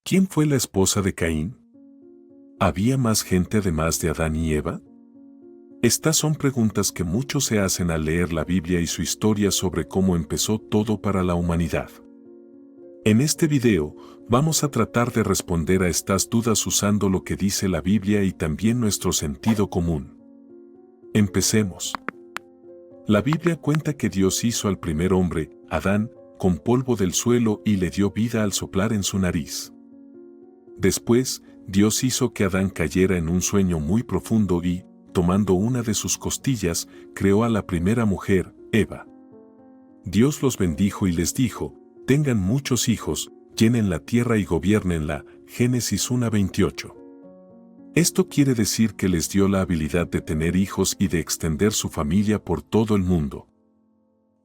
¿Quién fue la esposa de Caín? ¿Había más gente además de Adán y Eva? Estas son preguntas que muchos se hacen al leer la Biblia y su historia sobre cómo empezó todo para la humanidad. En este video, vamos a tratar de responder a estas dudas usando lo que dice la Biblia y también nuestro sentido común. Empecemos. La Biblia cuenta que Dios hizo al primer hombre, Adán, con polvo del suelo y le dio vida al soplar en su nariz. Después, Dios hizo que Adán cayera en un sueño muy profundo y, tomando una de sus costillas, creó a la primera mujer, Eva. Dios los bendijo y les dijo: tengan muchos hijos, llenen la tierra y gobiernenla. Génesis 1:28. Esto quiere decir que les dio la habilidad de tener hijos y de extender su familia por todo el mundo.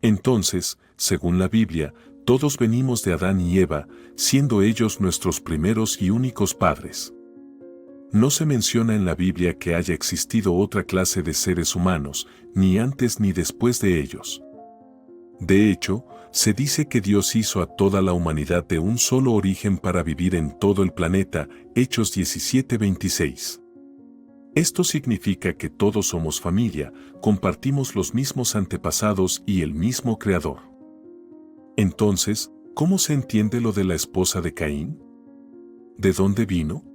Entonces, según la Biblia, todos venimos de Adán y Eva, siendo ellos nuestros primeros y únicos padres. No se menciona en la Biblia que haya existido otra clase de seres humanos, ni antes ni después de ellos. De hecho, se dice que Dios hizo a toda la humanidad de un solo origen para vivir en todo el planeta, Hechos 17:26. Esto significa que todos somos familia, compartimos los mismos antepasados y el mismo Creador. Entonces, ¿cómo se entiende lo de la esposa de Caín? ¿De dónde vino?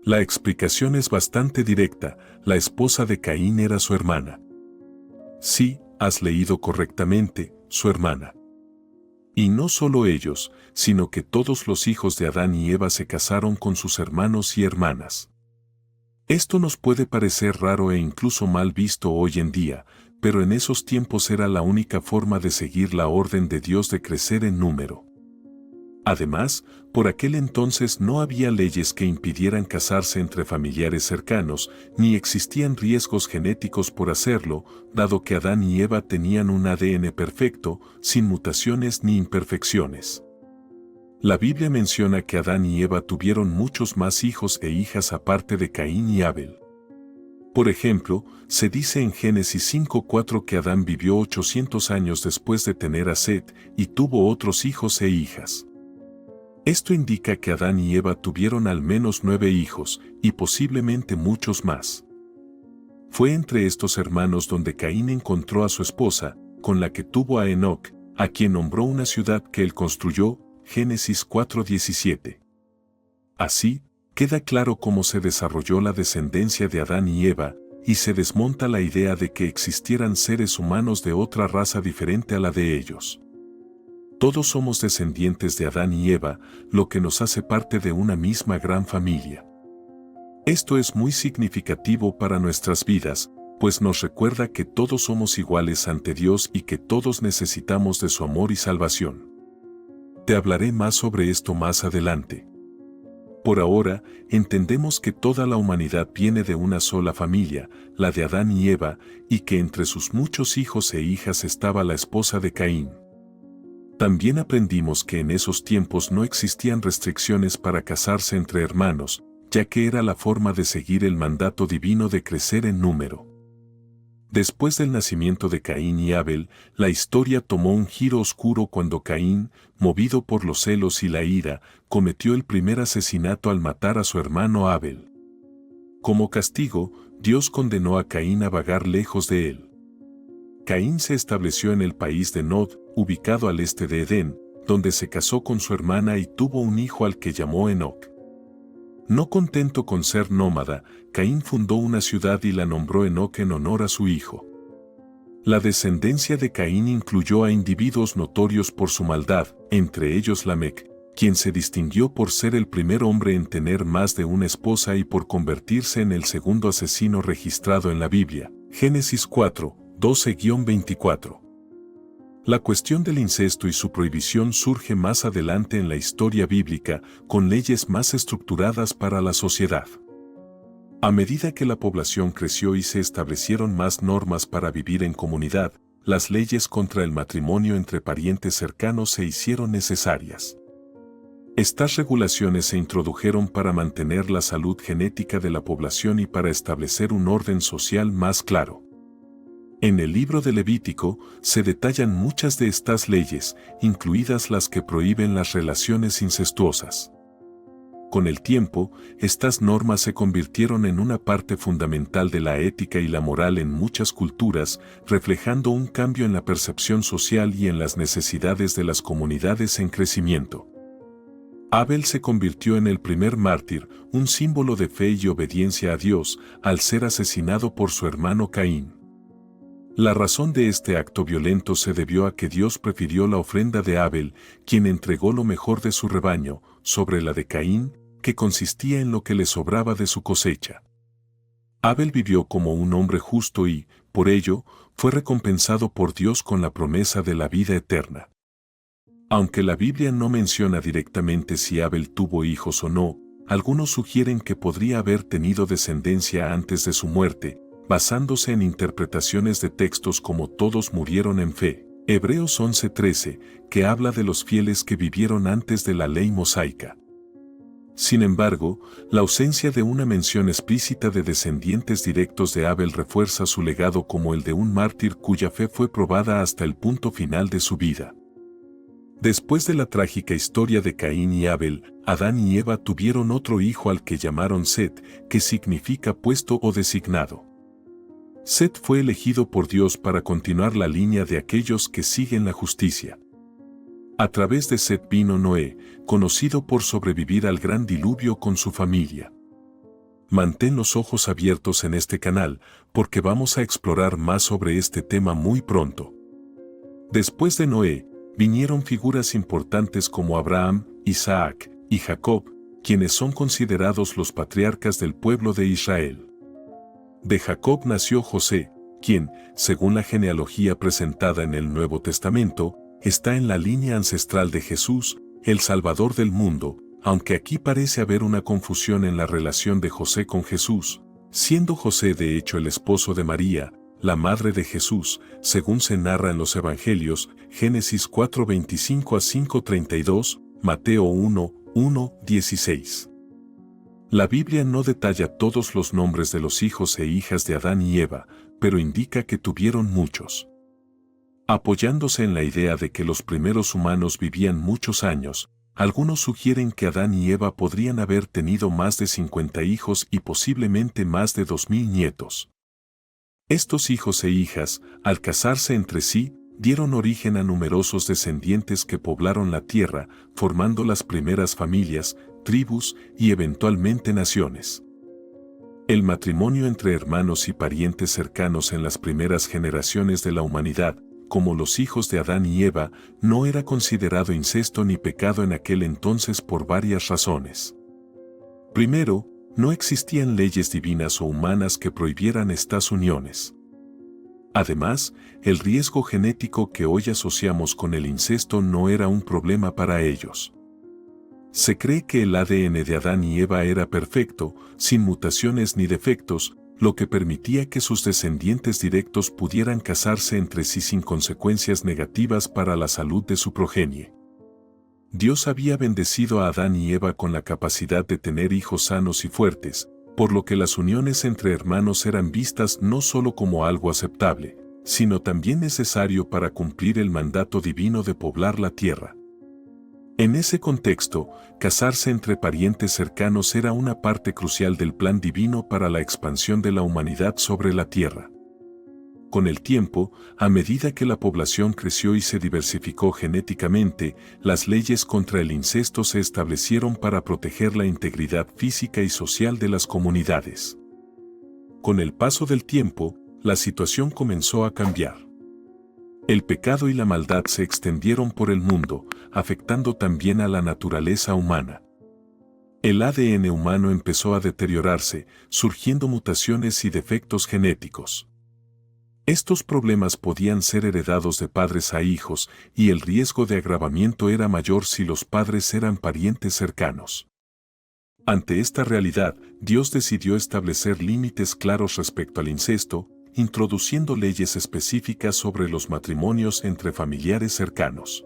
La explicación es bastante directa: la esposa de Caín era su hermana. Sí, has leído correctamente, su hermana. Y no solo ellos, sino que todos los hijos de Adán y Eva se casaron con sus hermanos y hermanas. Esto nos puede parecer raro e incluso mal visto hoy en día, pero en esos tiempos era la única forma de seguir la orden de Dios de crecer en número. Además, por aquel entonces no había leyes que impidieran casarse entre familiares cercanos, ni existían riesgos genéticos por hacerlo, dado que Adán y Eva tenían un ADN perfecto, sin mutaciones ni imperfecciones. La Biblia menciona que Adán y Eva tuvieron muchos más hijos e hijas aparte de Caín y Abel. Por ejemplo, se dice en Génesis 5:4 que Adán vivió 800 años después de tener a Set, y tuvo otros hijos e hijas. Esto indica que Adán y Eva tuvieron al menos 9 hijos, y posiblemente muchos más. Fue entre estos hermanos donde Caín encontró a su esposa, con la que tuvo a Enoc, a quien nombró una ciudad que él construyó, Génesis 4:17. Así, queda claro cómo se desarrolló la descendencia de Adán y Eva, y se desmonta la idea de que existieran seres humanos de otra raza diferente a la de ellos. Todos somos descendientes de Adán y Eva, lo que nos hace parte de una misma gran familia. Esto es muy significativo para nuestras vidas, pues nos recuerda que todos somos iguales ante Dios y que todos necesitamos de su amor y salvación. Te hablaré más sobre esto más adelante. Por ahora, entendemos que toda la humanidad viene de una sola familia, la de Adán y Eva, y que entre sus muchos hijos e hijas estaba la esposa de Caín. También aprendimos que en esos tiempos no existían restricciones para casarse entre hermanos, ya que era la forma de seguir el mandato divino de crecer en número. Después del nacimiento de Caín y Abel, la historia tomó un giro oscuro cuando Caín, movido por los celos y la ira, cometió el primer asesinato al matar a su hermano Abel. Como castigo, Dios condenó a Caín a vagar lejos de él. Caín se estableció en el país de Nod, ubicado al este de Edén, donde se casó con su hermana y tuvo un hijo al que llamó Enoc. No contento con ser nómada, Caín fundó una ciudad y la nombró Enoc en honor a su hijo. La descendencia de Caín incluyó a individuos notorios por su maldad, entre ellos Lamec, quien se distinguió por ser el primer hombre en tener más de una esposa y por convertirse en el segundo asesino registrado en la Biblia, Génesis 4:12-24. La cuestión del incesto y su prohibición surge más adelante en la historia bíblica, con leyes más estructuradas para la sociedad. A medida que la población creció y se establecieron más normas para vivir en comunidad, las leyes contra el matrimonio entre parientes cercanos se hicieron necesarias. Estas regulaciones se introdujeron para mantener la salud genética de la población y para establecer un orden social más claro. En el libro de Levítico se detallan muchas de estas leyes, incluidas las que prohíben las relaciones incestuosas. Con el tiempo, estas normas se convirtieron en una parte fundamental de la ética y la moral en muchas culturas, reflejando un cambio en la percepción social y en las necesidades de las comunidades en crecimiento. Abel se convirtió en el primer mártir, un símbolo de fe y obediencia a Dios, al ser asesinado por su hermano Caín. La razón de este acto violento se debió a que Dios prefirió la ofrenda de Abel, quien entregó lo mejor de su rebaño, sobre la de Caín, que consistía en lo que le sobraba de su cosecha. Abel vivió como un hombre justo y, por ello, fue recompensado por Dios con la promesa de la vida eterna. Aunque la Biblia no menciona directamente si Abel tuvo hijos o no, algunos sugieren que podría haber tenido descendencia antes de su muerte, basándose en interpretaciones de textos como todos murieron en fe, Hebreos 11:13, que habla de los fieles que vivieron antes de la ley mosaica. Sin embargo, la ausencia de una mención explícita de descendientes directos de Abel refuerza su legado como el de un mártir cuya fe fue probada hasta el punto final de su vida. Después de la trágica historia de Caín y Abel, Adán y Eva tuvieron otro hijo al que llamaron Set, que significa puesto o designado. Set fue elegido por Dios para continuar la línea de aquellos que siguen la justicia. A través de Set vino Noé, conocido por sobrevivir al gran diluvio con su familia. Mantén los ojos abiertos en este canal, porque vamos a explorar más sobre este tema muy pronto. Después de Noé, vinieron figuras importantes como Abraham, Isaac y Jacob, quienes son considerados los patriarcas del pueblo de Israel. De Jacob nació José, quien, según la genealogía presentada en el Nuevo Testamento, está en la línea ancestral de Jesús, el Salvador del mundo, aunque aquí parece haber una confusión en la relación de José con Jesús, siendo José de hecho el esposo de María, la madre de Jesús, según se narra en los Evangelios, Génesis 4:25 a 5:32, Mateo 1:1-16. La Biblia no detalla todos los nombres de los hijos e hijas de Adán y Eva, pero indica que tuvieron muchos. Apoyándose en la idea de que los primeros humanos vivían muchos años, algunos sugieren que Adán y Eva podrían haber tenido más de 50 hijos y posiblemente más de 2000 nietos. Estos hijos e hijas, al casarse entre sí, dieron origen a numerosos descendientes que poblaron la tierra, formando las primeras familias, tribus y eventualmente naciones. El matrimonio entre hermanos y parientes cercanos en las primeras generaciones de la humanidad, como los hijos de Adán y Eva, no era considerado incesto ni pecado en aquel entonces por varias razones. Primero, no existían leyes divinas o humanas que prohibieran estas uniones. Además, el riesgo genético que hoy asociamos con el incesto no era un problema para ellos. Se cree que el ADN de Adán y Eva era perfecto, sin mutaciones ni defectos, lo que permitía que sus descendientes directos pudieran casarse entre sí sin consecuencias negativas para la salud de su progenie. Dios había bendecido a Adán y Eva con la capacidad de tener hijos sanos y fuertes, por lo que las uniones entre hermanos eran vistas no solo como algo aceptable, sino también necesario para cumplir el mandato divino de poblar la tierra. En ese contexto, casarse entre parientes cercanos era una parte crucial del plan divino para la expansión de la humanidad sobre la tierra. Con el tiempo, a medida que la población creció y se diversificó genéticamente, las leyes contra el incesto se establecieron para proteger la integridad física y social de las comunidades. Con el paso del tiempo, la situación comenzó a cambiar. El pecado y la maldad se extendieron por el mundo, afectando también a la naturaleza humana. El ADN humano empezó a deteriorarse, surgiendo mutaciones y defectos genéticos. Estos problemas podían ser heredados de padres a hijos, y el riesgo de agravamiento era mayor si los padres eran parientes cercanos. Ante esta realidad, Dios decidió establecer límites claros respecto al incesto, introduciendo leyes específicas sobre los matrimonios entre familiares cercanos.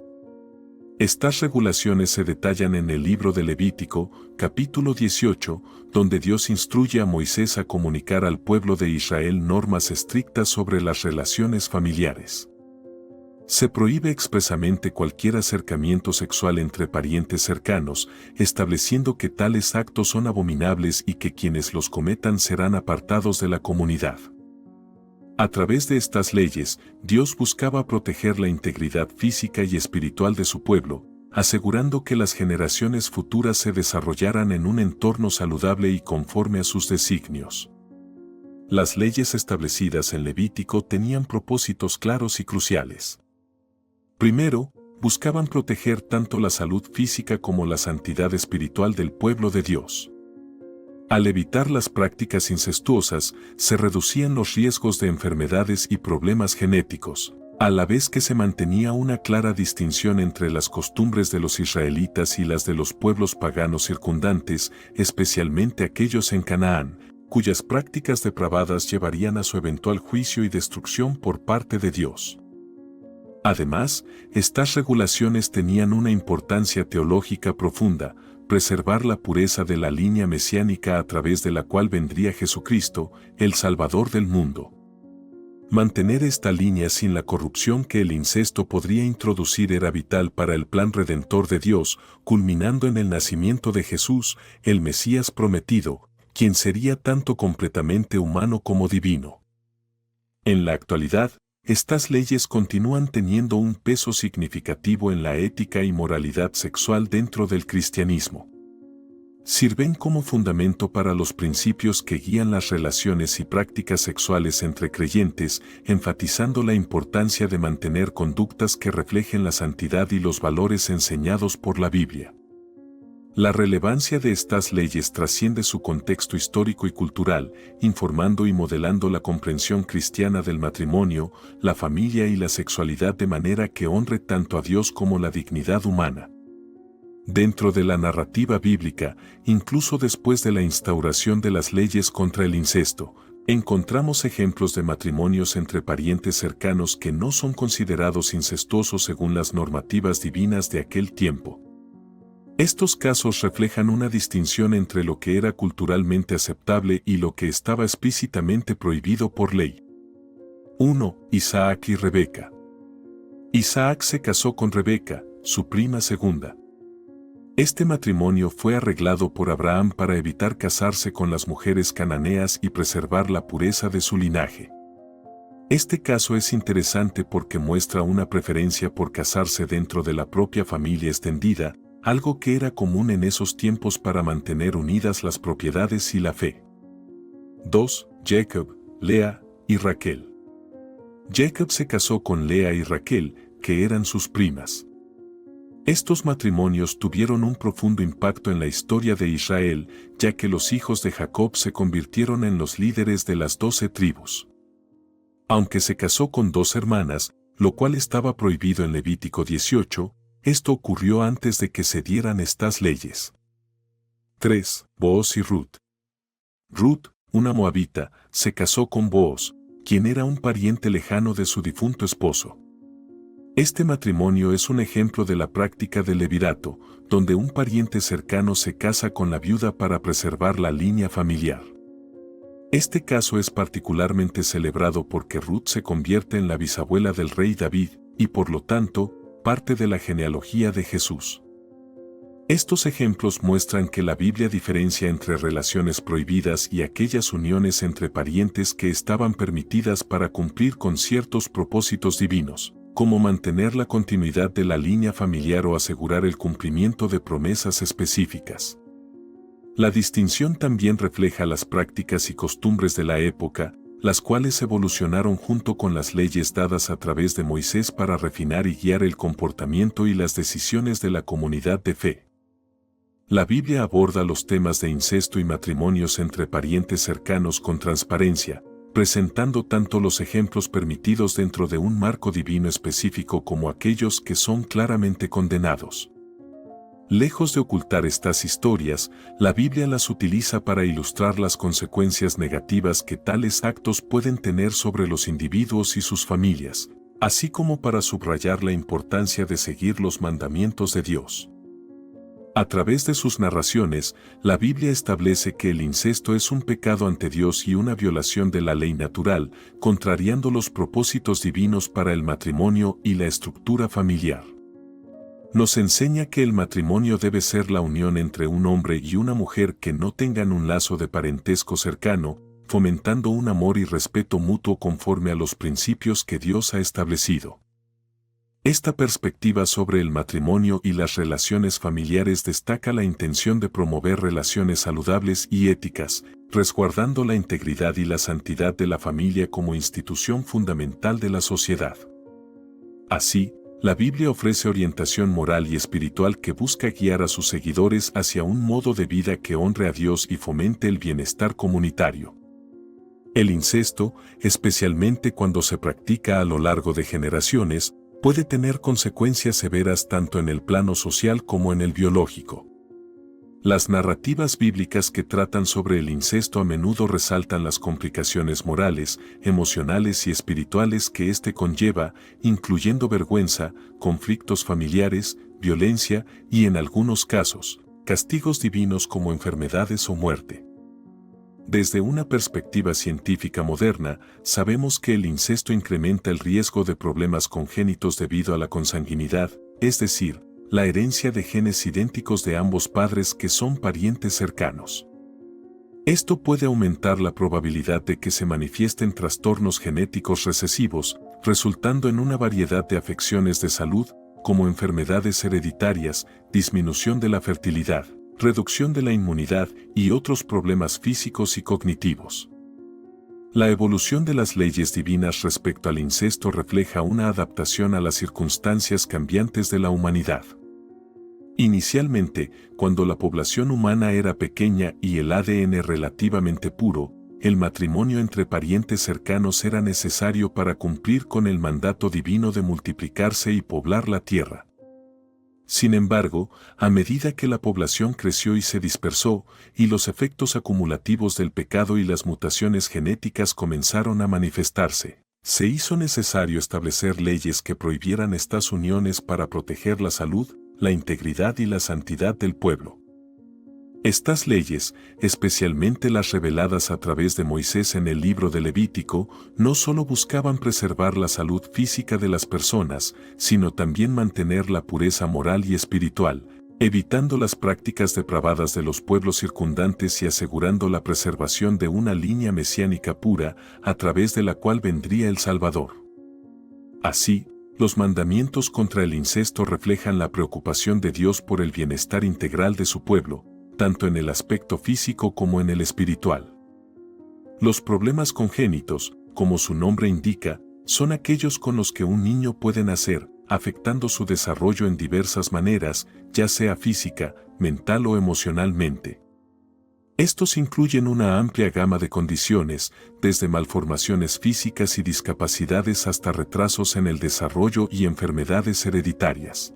Estas regulaciones se detallan en el libro de Levítico, capítulo 18, donde Dios instruye a Moisés a comunicar al pueblo de Israel normas estrictas sobre las relaciones familiares. Se prohíbe expresamente cualquier acercamiento sexual entre parientes cercanos, estableciendo que tales actos son abominables y que quienes los cometan serán apartados de la comunidad. A través de estas leyes, Dios buscaba proteger la integridad física y espiritual de su pueblo, asegurando que las generaciones futuras se desarrollaran en un entorno saludable y conforme a sus designios. Las leyes establecidas en Levítico tenían propósitos claros y cruciales. Primero, buscaban proteger tanto la salud física como la santidad espiritual del pueblo de Dios. Al evitar las prácticas incestuosas, se reducían los riesgos de enfermedades y problemas genéticos, a la vez que se mantenía una clara distinción entre las costumbres de los israelitas y las de los pueblos paganos circundantes, especialmente aquellos en Canaán, cuyas prácticas depravadas llevarían a su eventual juicio y destrucción por parte de Dios. Además, estas regulaciones tenían una importancia teológica profunda: preservar la pureza de la línea mesiánica a través de la cual vendría Jesucristo, el Salvador del mundo. Mantener esta línea sin la corrupción que el incesto podría introducir era vital para el plan redentor de Dios, culminando en el nacimiento de Jesús, el Mesías prometido, quien sería tanto completamente humano como divino. En la actualidad, estas leyes continúan teniendo un peso significativo en la ética y moralidad sexual dentro del cristianismo. Sirven como fundamento para los principios que guían las relaciones y prácticas sexuales entre creyentes, enfatizando la importancia de mantener conductas que reflejen la santidad y los valores enseñados por la Biblia. La relevancia de estas leyes trasciende su contexto histórico y cultural, informando y modelando la comprensión cristiana del matrimonio, la familia y la sexualidad de manera que honre tanto a Dios como la dignidad humana. Dentro de la narrativa bíblica, incluso después de la instauración de las leyes contra el incesto, encontramos ejemplos de matrimonios entre parientes cercanos que no son considerados incestuosos según las normativas divinas de aquel tiempo. Estos casos reflejan una distinción entre lo que era culturalmente aceptable y lo que estaba explícitamente prohibido por ley. 1. Isaac y Rebeca. Isaac se casó con Rebeca, su prima segunda. Este matrimonio fue arreglado por Abraham para evitar casarse con las mujeres cananeas y preservar la pureza de su linaje. Este caso es interesante porque muestra una preferencia por casarse dentro de la propia familia extendida, algo que era común en esos tiempos para mantener unidas las propiedades y la fe. 2. Jacob, Lea y Raquel. Jacob se casó con Lea y Raquel, que eran sus primas. Estos matrimonios tuvieron un profundo impacto en la historia de Israel, ya que los hijos de Jacob se convirtieron en los líderes de las 12 tribus. Aunque se casó con 2 hermanas, lo cual estaba prohibido en Levítico 18, esto ocurrió antes de que se dieran estas leyes. 3. Booz y Ruth. Ruth, una moabita, se casó con Booz, quien era un pariente lejano de su difunto esposo. Este matrimonio es un ejemplo de la práctica del levirato, donde un pariente cercano se casa con la viuda para preservar la línea familiar. Este caso es particularmente celebrado porque Ruth se convierte en la bisabuela del rey David, y por lo tanto, parte de la genealogía de Jesús. Estos ejemplos muestran que la Biblia diferencia entre relaciones prohibidas y aquellas uniones entre parientes que estaban permitidas para cumplir con ciertos propósitos divinos, como mantener la continuidad de la línea familiar o asegurar el cumplimiento de promesas específicas. La distinción también refleja las prácticas y costumbres de la época, las cuales evolucionaron junto con las leyes dadas a través de Moisés para refinar y guiar el comportamiento y las decisiones de la comunidad de fe. La Biblia aborda los temas de incesto y matrimonios entre parientes cercanos con transparencia, presentando tanto los ejemplos permitidos dentro de un marco divino específico como aquellos que son claramente condenados. Lejos de ocultar estas historias, la Biblia las utiliza para ilustrar las consecuencias negativas que tales actos pueden tener sobre los individuos y sus familias, así como para subrayar la importancia de seguir los mandamientos de Dios. A través de sus narraciones, la Biblia establece que el incesto es un pecado ante Dios y una violación de la ley natural, contrariando los propósitos divinos para el matrimonio y la estructura familiar. Nos enseña que el matrimonio debe ser la unión entre un hombre y una mujer que no tengan un lazo de parentesco cercano, fomentando un amor y respeto mutuo conforme a los principios que Dios ha establecido. Esta perspectiva sobre el matrimonio y las relaciones familiares destaca la intención de promover relaciones saludables y éticas, resguardando la integridad y la santidad de la familia como institución fundamental de la sociedad. Así, la Biblia ofrece orientación moral y espiritual que busca guiar a sus seguidores hacia un modo de vida que honre a Dios y fomente el bienestar comunitario. El incesto, especialmente cuando se practica a lo largo de generaciones, puede tener consecuencias severas tanto en el plano social como en el biológico. Las narrativas bíblicas que tratan sobre el incesto a menudo resaltan las complicaciones morales, emocionales y espirituales que éste conlleva, incluyendo vergüenza, conflictos familiares, violencia y, en algunos casos, castigos divinos como enfermedades o muerte. Desde una perspectiva científica moderna, sabemos que el incesto incrementa el riesgo de problemas congénitos debido a la consanguinidad, es decir, la herencia de genes idénticos de ambos padres que son parientes cercanos. Esto puede aumentar la probabilidad de que se manifiesten trastornos genéticos recesivos, resultando en una variedad de afecciones de salud, como enfermedades hereditarias, disminución de la fertilidad, reducción de la inmunidad y otros problemas físicos y cognitivos. La evolución de las leyes divinas respecto al incesto refleja una adaptación a las circunstancias cambiantes de la humanidad. Inicialmente, cuando la población humana era pequeña y el ADN relativamente puro, el matrimonio entre parientes cercanos era necesario para cumplir con el mandato divino de multiplicarse y poblar la tierra. Sin embargo, a medida que la población creció y se dispersó, y los efectos acumulativos del pecado y las mutaciones genéticas comenzaron a manifestarse, se hizo necesario establecer leyes que prohibieran estas uniones para proteger la salud, la integridad y la santidad del pueblo. Estas leyes, especialmente las reveladas a través de Moisés en el libro de Levítico, no solo buscaban preservar la salud física de las personas, sino también mantener la pureza moral y espiritual, evitando las prácticas depravadas de los pueblos circundantes y asegurando la preservación de una línea mesiánica pura, a través de la cual vendría el Salvador. Así, los mandamientos contra el incesto reflejan la preocupación de Dios por el bienestar integral de su pueblo, tanto en el aspecto físico como en el espiritual. Los problemas congénitos, como su nombre indica, son aquellos con los que un niño puede nacer, afectando su desarrollo en diversas maneras, ya sea física, mental o emocionalmente. Estos incluyen una amplia gama de condiciones, desde malformaciones físicas y discapacidades hasta retrasos en el desarrollo y enfermedades hereditarias.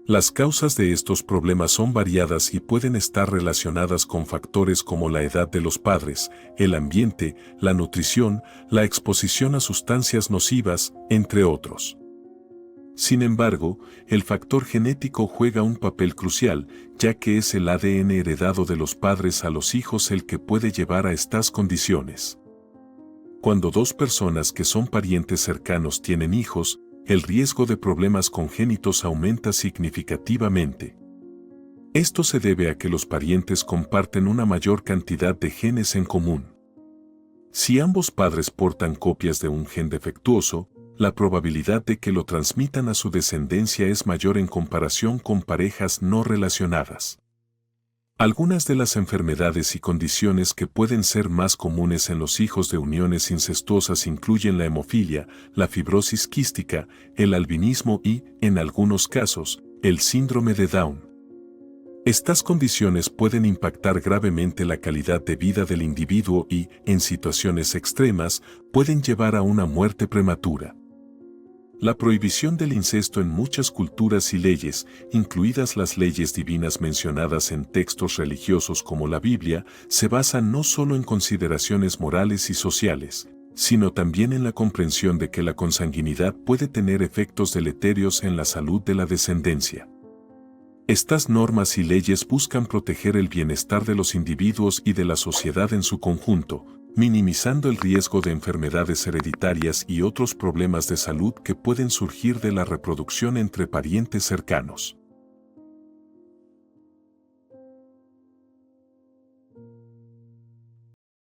Las causas de estos problemas son variadas y pueden estar relacionadas con factores como la edad de los padres, el ambiente, la nutrición, la exposición a sustancias nocivas, entre otros. Sin embargo, el factor genético juega un papel crucial, ya que es el ADN heredado de los padres a los hijos el que puede llevar a estas condiciones. Cuando dos personas que son parientes cercanos tienen hijos, el riesgo de problemas congénitos aumenta significativamente. Esto se debe a que los parientes comparten una mayor cantidad de genes en común. Si ambos padres portan copias de un gen defectuoso, la probabilidad de que lo transmitan a su descendencia es mayor en comparación con parejas no relacionadas. Algunas de las enfermedades y condiciones que pueden ser más comunes en los hijos de uniones incestuosas incluyen la hemofilia, la fibrosis quística, el albinismo y, en algunos casos, el síndrome de Down. Estas condiciones pueden impactar gravemente la calidad de vida del individuo y, en situaciones extremas, pueden llevar a una muerte prematura. La prohibición del incesto en muchas culturas y leyes, incluidas las leyes divinas mencionadas en textos religiosos como la Biblia, se basa no solo en consideraciones morales y sociales, sino también en la comprensión de que la consanguinidad puede tener efectos deleterios en la salud de la descendencia. Estas normas y leyes buscan proteger el bienestar de los individuos y de la sociedad en su conjunto, minimizando el riesgo de enfermedades hereditarias y otros problemas de salud que pueden surgir de la reproducción entre parientes cercanos.